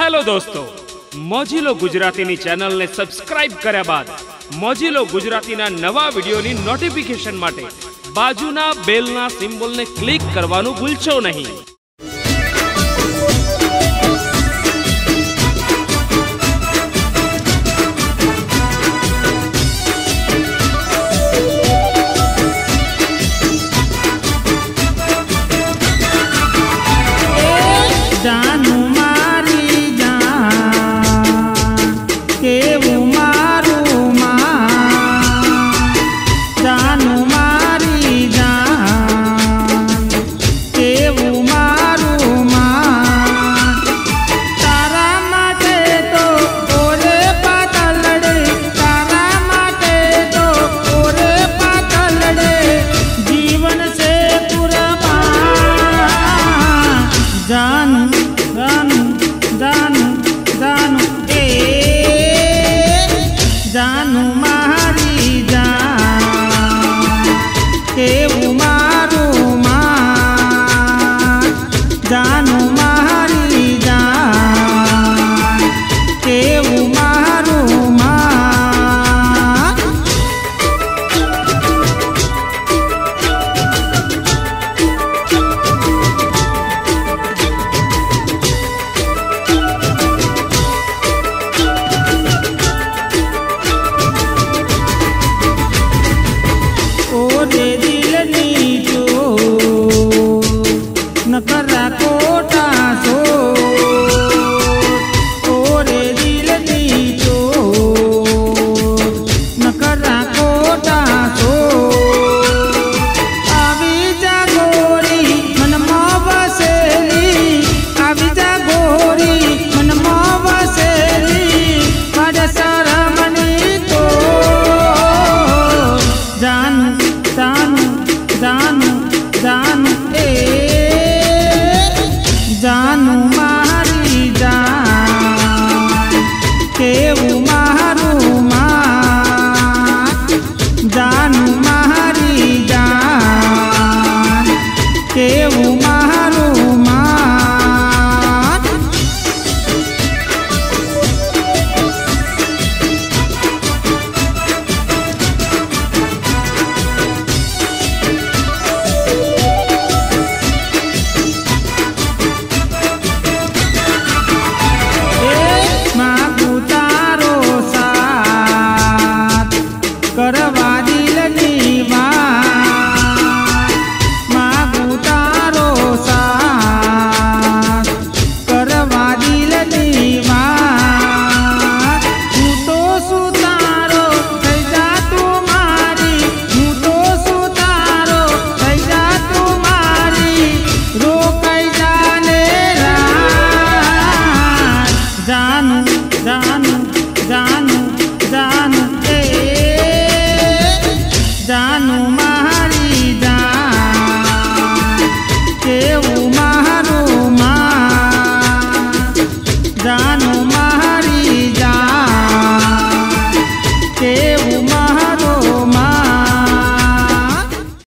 Hello दोस्तों, मोजिलो Gujarati channel ने subscribe कर्या बाद मोजिलो गुजराती नवा वीडियो नोटिफिकेशन माटे बाजूना बेलना सिम्बोल ने क्लिक करवानुं भूलशो नहीं। जानू मारी जान केवू मारू मान, जानू मारी जान केवू मारू मान। नकरा कोटा सो ओरे दिल नीचो, नकरा कोटा सो आवी जा गोरी मन बसेली, आवी जा गोरी मन बसेली पद सरमनी तो जानू जानू जानू जानू जानू मारी जान केवू मारू मान, जानू मारी जान केवू मारू मान। करवा दिलनी बात मागू तारो साथ, करवा दिलनी बात हूँ तो सुतारो थई जा तू मारी, हूँ तो सुतारो थई जा तू मारी रोकाई जाने रात। जानू